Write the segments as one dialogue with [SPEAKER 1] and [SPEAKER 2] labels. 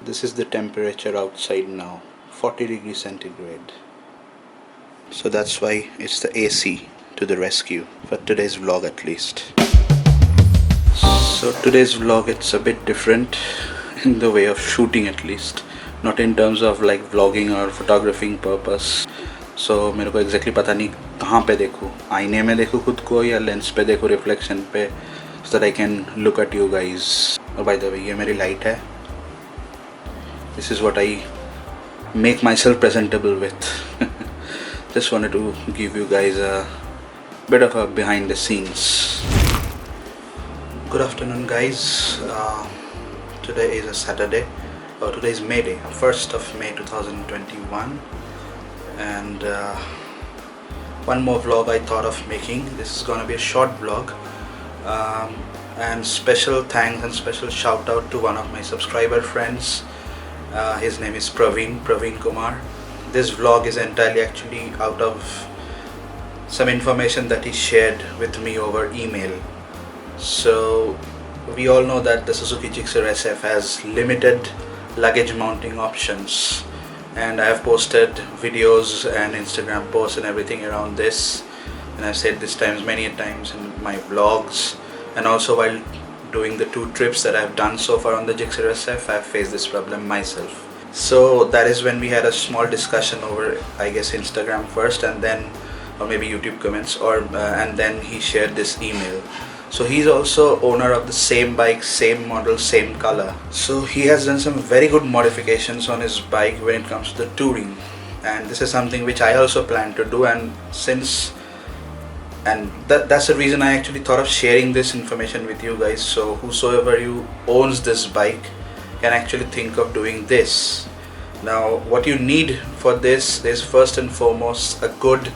[SPEAKER 1] This is the temperature outside now, 40 degrees centigrade. So that's why it's the AC to the rescue, for today's vlog at least. So today's vlog, it's a bit different in the way of shooting at least. Not in terms of like vlogging or photographing purpose. So मेरे को exactly पता नहीं कहाँ पे देखूँ, आईने में देखूँ खुद को या लेंस पे देखूँ रिफ्लेक्शन पे, so that I can look at you guys. और by the way, ये मेरी लाइट है. This is what I make myself presentable with. Just wanted to give you guys a bit of a behind the scenes. Good afternoon guys. Today is a Saturday. Today is May Day, 1st of May 2021, and one more vlog I thought of making. This is gonna be a short vlog, and special thanks and special shout out to one of my subscriber friends. His name is Praveen Kumar. This vlog is entirely actually out of some information that he shared with me over email. So we all know that the Suzuki Gixxer SF has limited luggage mounting options, and I have posted videos and Instagram posts and everything around this, and I've said this many times in my vlogs, and also while doing the 2 trips that I've done so far on the Gixxer SF, I've faced this problem myself. So that is when we had a small discussion over, I guess, Instagram first, and then, or maybe YouTube comments, or and then he shared this email. So he's also owner of the same bike, same model, same color. So he has done some very good modifications on his bike when it comes to the touring, and this is something which I also plan to do. And that's the reason I actually thought of sharing this information with you guys. So whosoever you owns this bike can actually think of doing this. Now what you need for this is first and foremost a good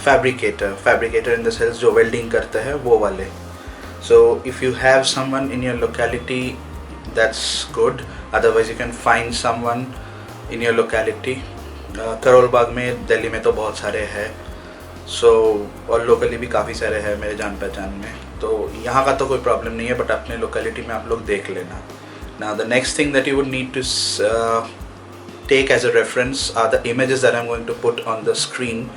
[SPEAKER 1] fabricator in the sense जो welding करते हैं वो वाले. So if you have someone in your locality, that's good. Otherwise you can find someone in your locality. Karol Bagh में, दिल्ली में तो बहुत सारे हैं. So और लोकली भी काफ़ी सारे हैं मेरे जान पहचान में. तो यहाँ का तो कोई प्रॉब्लम नहीं है, बट अपने लोकेलिटी में आप लोग देख लेना. Now the next thing that you would need to take as a reference are the images that I'm going to put on the screen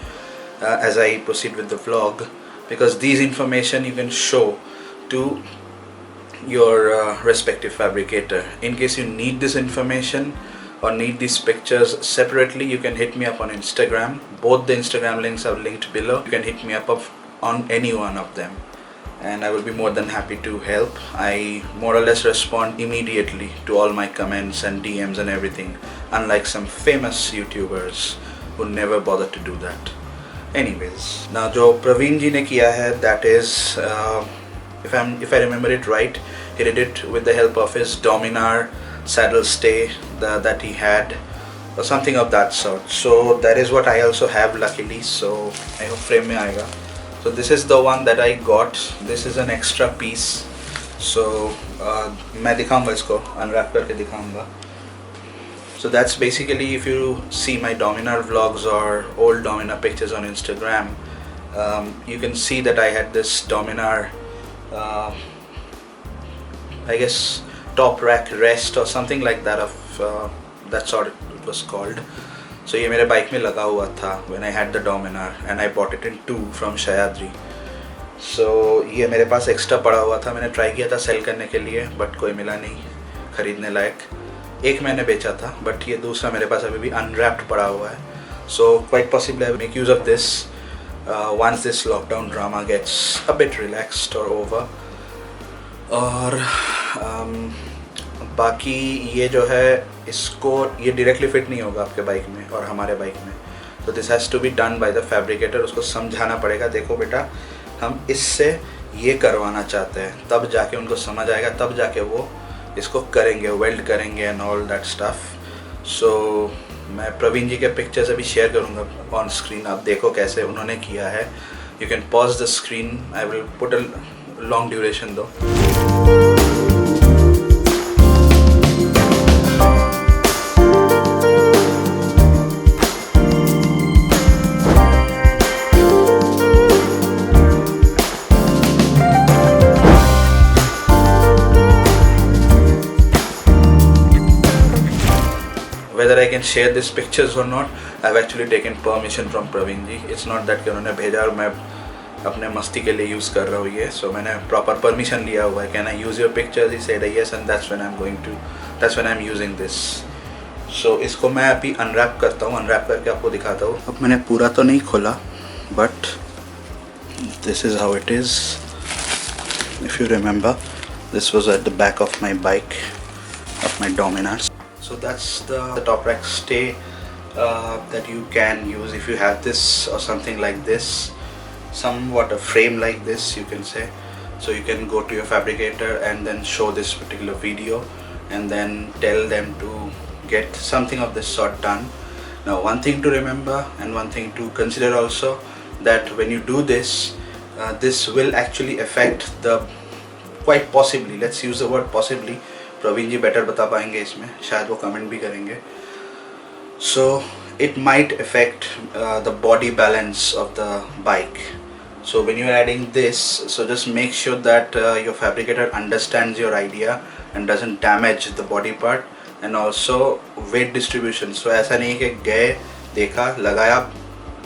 [SPEAKER 1] as I proceed with the vlog, because these information you can show to your respective fabricator. In case you need this information or need these pictures separately, you can hit me up on Instagram. Both the Instagram links are linked below. You can hit me up on any one of them, and I will be more than happy to help. I more or less respond immediately to all my comments and DMs and everything, unlike some famous YouTubers who never bother to do that. Anyways, now जो प्रवीण जी ने किया है, that is, if I remember it right, he did it with the help of his Dominar saddle stay that he had, or something of that sort. So that is what I also have, luckily. So I hope frame में आएगा. So this is the one that I got. This is an extra piece. So मैं दिखाऊंगा इसको, unwrap करके दिखाऊंगा. So that's basically, if you see my Dominar vlogs or old Dominar pictures on Instagram, you can see that I had this Dominar, I guess, top rack rest or something like that, of that sort it was called. So ये मेरे bike में लगा हुआ था when I had the Dominar, and I bought it in 2 from Shayadri. So ये मेरे पास extra पड़ा हुआ था. मैंने ट्राई किया था सेल करने के लिए, बट कोई मिला नहीं खरीदने लायक. एक मैंने बेचा था, बट ये दूसरा मेरे पास अभी भी अनरैप्ड पड़ा हुआ है. So quite possibly I will make use of this once this lockdown drama gets a bit relaxed or over. और बाकी ये जो है, इसको ये डायरेक्टली फिट नहीं होगा आपके बाइक में और हमारे बाइक में. तो this has to be done by the fabricator. उसको समझाना पड़ेगा, देखो बेटा हम इससे ये करवाना चाहते हैं, तब जाके उनको समझ आएगा, तब जाके वो इसको करेंगे, वेल्ड करेंगे एंड ऑल दैट स्टफ. सो मैं प्रवीण जी के पिक्चर्स अभी शेयर करूँगा ऑन स्क्रीन. आप देखो कैसे उन्होंने किया है. You can pause the screen. I will put a long duration दो. can share these pictures or not, I've actually taken permission from Praveen ji. It's not that कि उन्होंने भेजा और मैं अपने मस्ती के लिए यूज़ कर रहा हूँ ये. So मैंने proper permission लिया हुआ है. Can I use your pictures? He said yes, and that's when I'm using this. So इसको मैं अभी unwrap करता हूँ. Unwrap करके आपको दिखाता हूँ. अब मैंने पूरा तो नहीं खोला, but this is how it is. If you remember, this was at the back of my bike, of my Dominar. So that's the top rack stay that you can use if you have this or something like this, somewhat a frame like this you can say. So you can go to your fabricator and then show this particular video and then tell them to get something of this sort done. Now one thing to remember and one thing to consider also, that when you do this, this will actually affect the, quite possibly, let's use the word possibly, Praveen ji better बता पाएंगे इसमें, शायद वो comment भी करेंगे. So it might affect the body balance of the bike. So when you're adding this, so just make sure that your fabricator understands your idea and doesn't damage the body part, and also weight distribution. So ऐसा नहीं कि गए देखा लगाया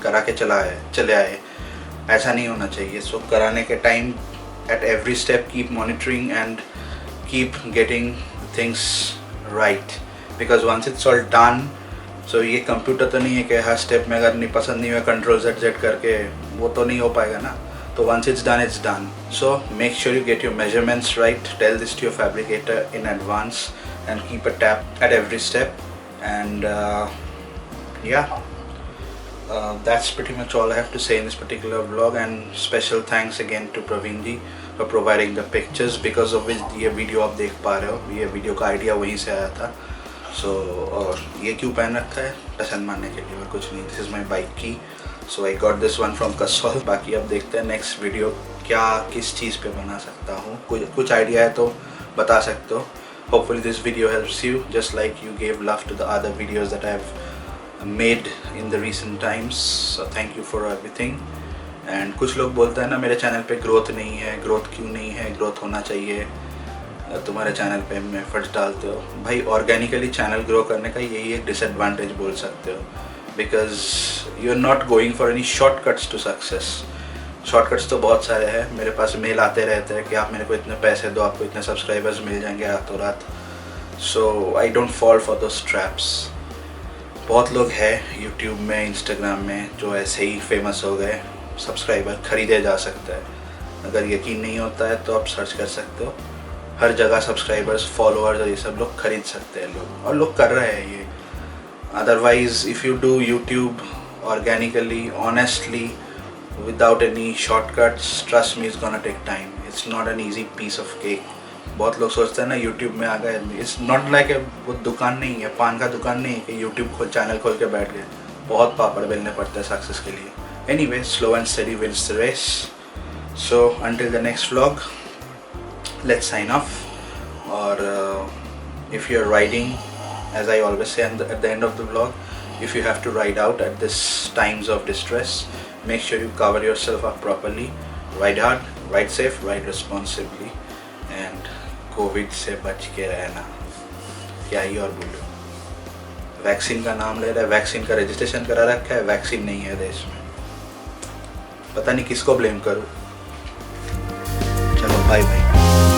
[SPEAKER 1] करा के चले आए, ऐसा नहीं होना चाहिए. So कराने के time at every step keep monitoring and keep getting things right, because once it's all done, so ये कंप्यूटर तो नहीं है कि हर स्टेप में अगर नहीं पसंद नहीं हुआ कंट्रोल Z करके वो तो नहीं हो पाएगा ना. तो once it's done, it's done. So make sure you get your measurements right, tell this to your fabricator in advance and keep a tab at every step. And yeah, that's pretty much all I have to say in this particular vlog. And special thanks again to Praveen ji for providing the pictures, because of which ये video आप देख पा रहे हो. ये video का idea वहीं से आया था. So और ये क्यों पहन रखा है, टसन मारने के लिए और कुछ नहीं. This is my bike key. So I got this one from Kasol. बाकी अब देखते हैं नेक्स्ट वीडियो क्या किस चीज़ पे बना सकता हूँ. कुछ आइडिया है तो बता सकते हो. Hopefully this video helps you, just like you gave love to the other videos that I have made in the recent times. So thank you for everything. And कुछ लोग बोलते हैं ना मेरे चैनल पे ग्रोथ नहीं है, ग्रोथ क्यों नहीं है, ग्रोथ होना चाहिए, तुम्हारे चैनल पे में एफर्ट्स डालते हो. भाई ऑर्गेनिकली चैनल ग्रो करने का यही एक डिसएडवांटेज बोल सकते हो, because you are not going for any shortcuts to success. Shortcuts तो बहुत सारे हैं. मेरे पास मेल आते रहते हैं कि आप मेरे को इतने पैसे दो, आपको इतने सब्सक्राइबर्स मिल जाएंगे रातों रात. So I don't fall for those traps. बहुत लोग हैं यूट्यूब में, इंस्टाग्राम में जो ऐसे ही फेमस हो गए. सब्सक्राइबर खरीदे जा सकता है. अगर यकीन नहीं होता है तो आप सर्च कर सकते हो. हर जगह सब्सक्राइबर्स, फॉलोअर्स और ये सब लोग खरीद सकते हैं लोग, और लोग कर रहे हैं ये. Otherwise if you do YouTube organically, honestly, without any shortcuts, trust me, it's gonna take time. It's not an easy piece of cake. बहुत लोग सोचते हैं ना यूट्यूब में आ गए. It's not like वो दुकान नहीं है, पान का दुकान नहीं है कि यूट्यूब चैनल खोल के बैठ गए. बहुत पापड़ बेलने पड़ते हैं सक्सेस के लिए. Anyway, slow and steady wins the race. So until the next vlog, let's sign off. Or if you're riding, as I always say at the end of the vlog, if you have to ride out at this times of distress, make sure you cover yourself up properly. Ride hard, ride safe, ride responsibly, and Covid से बच के रहना. क्या ही और बोलूं. Vaccine का नाम ले रहा है, वैक्सीन का रजिस्ट्रेशन करा रखा है, वैक्सीन नहीं है देश में. पता नहीं किसको ब्लेम करूं. चलो बाय बाय.